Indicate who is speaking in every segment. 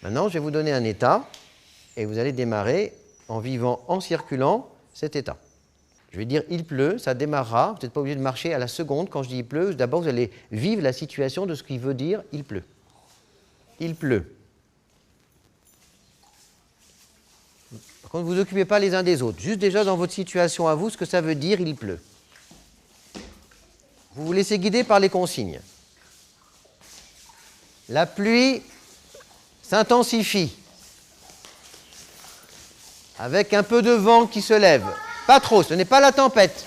Speaker 1: Maintenant, je vais vous donner un état et vous allez démarrer en vivant, en circulant cet état. Je vais dire il pleut, ça démarrera. Vous n'êtes pas obligé de marcher à la seconde. Quand je dis il pleut, d'abord vous allez vivre la situation de ce qui veut dire il pleut. Il pleut. Par contre, vous ne vous occupez pas les uns des autres. Juste déjà dans votre situation à vous, ce que ça veut dire il pleut. Vous vous laissez guider par les consignes. La pluie s'intensifie avec un peu de vent qui se lève. Pas trop, ce n'est pas la tempête.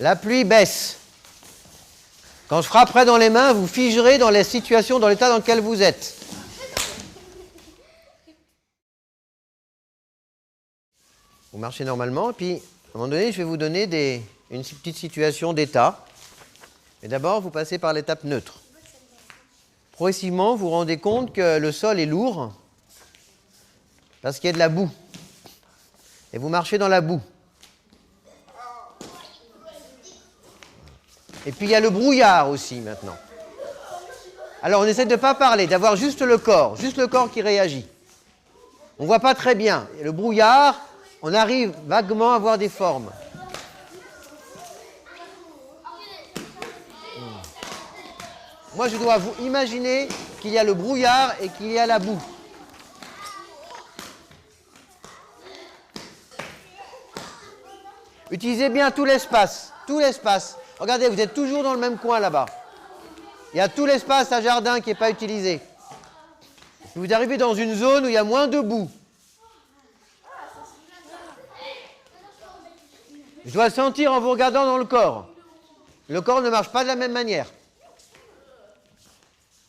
Speaker 1: La pluie baisse. Quand je frapperai dans les mains, vous figerez dans les situations, dans l'état dans lequel vous êtes. Vous marchez normalement, et puis à un moment donné, je vais vous donner une petite situation d'état. Mais d'abord, vous passez par l'étape neutre. Progressivement, vous vous rendez compte que le sol est lourd parce qu'il y a de la boue. Et vous marchez dans la boue. Et puis il y a le brouillard aussi maintenant. Alors on essaie de ne pas parler, d'avoir juste le corps qui réagit. On ne voit pas très bien. Et le brouillard, on arrive vaguement à voir des formes. Moi, je dois vous imaginer qu'il y a le brouillard et qu'il y a la boue. Utilisez bien tout l'espace, tout l'espace. Regardez, vous êtes toujours dans le même coin là-bas. Il y a tout l'espace à jardin qui n'est pas utilisé. Vous arrivez dans une zone où il y a moins de boue. Je dois le sentir en vous regardant dans le corps. Le corps ne marche pas de la même manière.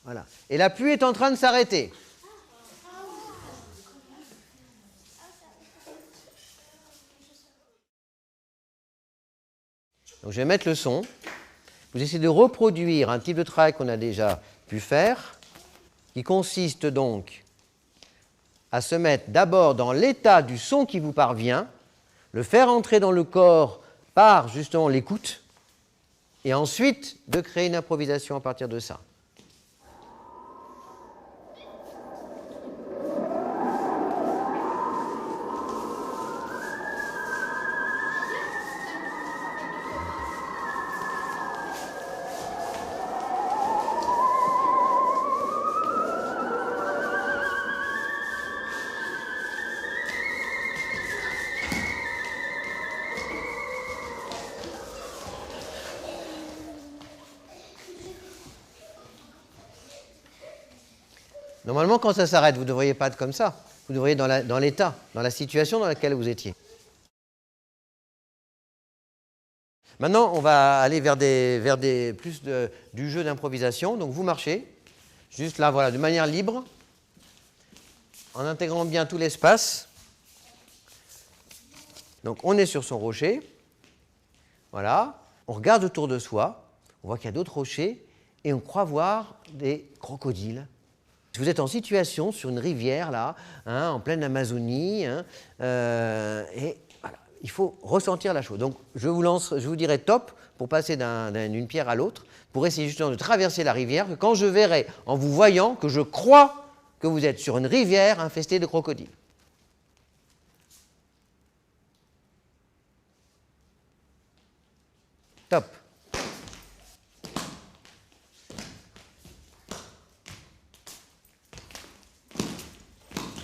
Speaker 1: Voilà. Et la pluie est en train de s'arrêter. Donc je vais mettre le son. Vous essayez de reproduire un type de travail qu'on a déjà pu faire, qui consiste donc à se mettre d'abord dans l'état du son qui vous parvient, le faire entrer dans le corps par justement l'écoute, et ensuite de créer une improvisation à partir de ça. Normalement, quand ça s'arrête, vous ne devriez pas être comme ça. Vous devriez être dans l'état, dans la situation dans laquelle vous étiez. Maintenant, on va aller vers plus du jeu d'improvisation. Donc, vous marchez, juste là, voilà, de manière libre, en intégrant bien tout l'espace. Donc, on est sur son rocher. Voilà. On regarde autour de soi. On voit qu'il y a d'autres rochers. Et on croit voir des crocodiles. Vous êtes en situation sur une rivière, là, hein, en pleine Amazonie, hein, et voilà, il faut ressentir la chose. Donc, je vous dirai top pour passer d'une pierre à l'autre, pour essayer justement de traverser la rivière, que quand je verrai, en vous voyant, que je crois que vous êtes sur une rivière infestée de crocodiles. Top.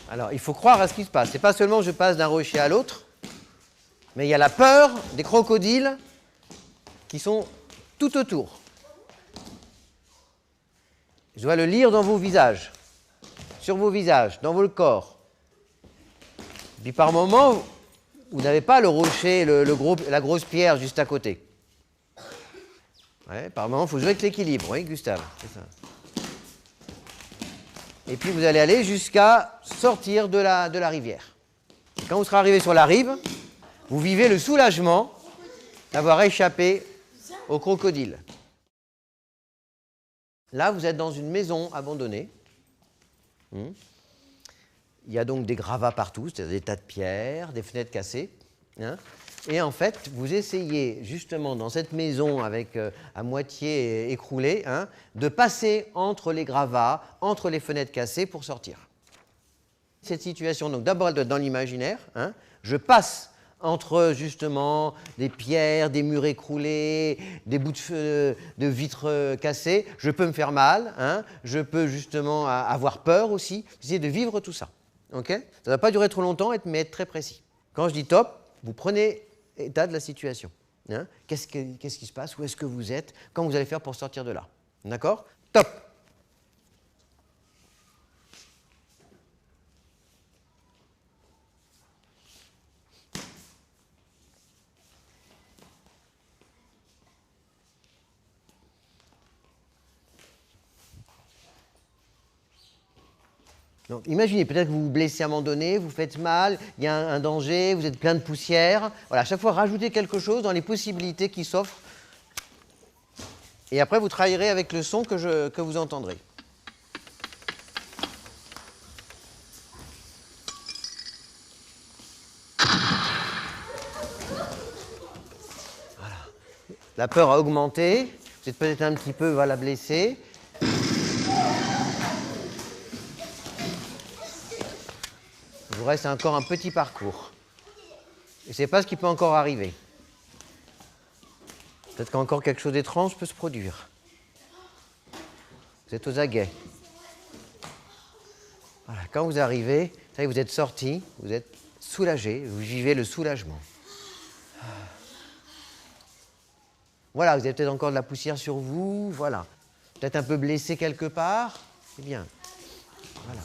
Speaker 1: Alors, il faut croire à ce qui se passe. Ce n'est pas seulement je passe d'un rocher à l'autre, mais il y a la peur des crocodiles qui sont tout autour. Je dois le lire dans vos visages, sur vos visages, dans votre corps. Puis par moments, vous n'avez pas le rocher, la grosse pierre juste à côté. Ouais, par moments, il faut jouer avec l'équilibre, oui, Gustave, c'est ça. Et puis vous allez aller jusqu'à sortir de la rivière. Et quand vous serez arrivé sur la rive, vous vivez le soulagement d'avoir échappé au crocodile. Là, vous êtes dans une maison abandonnée. Il y a donc des gravats partout, c'est-à-dire des tas de pierres, des fenêtres cassées. hein. Et en fait, vous essayez justement dans cette maison avec à moitié écroulée, hein, de passer entre les gravats, entre les fenêtres cassées pour sortir. Cette situation, donc d'abord elle doit être dans l'imaginaire, hein, je passe entre justement des pierres, des murs écroulés, des bouts de vitres cassées, je peux me faire mal, hein, je peux justement avoir peur aussi, essayez de vivre tout ça. Okay, ça ne va pas durer trop longtemps, mais être très précis. Quand je dis top, vous prenez état de la situation. Hein, qu'est-ce qui se passe, où est-ce que vous êtes, comment vous allez faire pour sortir de là. D'accord? Top. Donc, imaginez, peut-être que vous vous blessez à un moment donné, vous faites mal, il y a un danger, vous êtes plein de poussière. Voilà, à chaque fois, rajoutez quelque chose dans les possibilités qui s'offrent. Et après, vous travaillerez avec le son que vous entendrez. Voilà. La peur a augmenté, vous êtes peut-être un petit peu blessé. Il vous reste encore un petit parcours. Et ce n'est pas ce qui peut encore arriver. Peut-être qu'encore quelque chose d'étrange peut se produire. Vous êtes aux aguets. Voilà, quand vous arrivez, ça y est, vous êtes sorti, vous êtes soulagé, vous vivez le soulagement. Voilà, vous avez peut-être encore de la poussière sur vous, voilà. Peut-être un peu blessé quelque part. C'est bien. Voilà.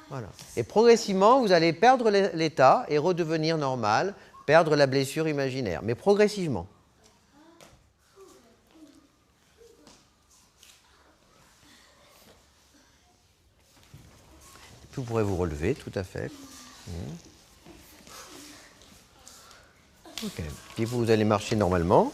Speaker 1: Voilà. Et progressivement, vous allez perdre l'état et redevenir normal, perdre la blessure imaginaire, mais progressivement. Vous pourrez vous relever, tout à fait. Ok. Puis vous allez marcher normalement.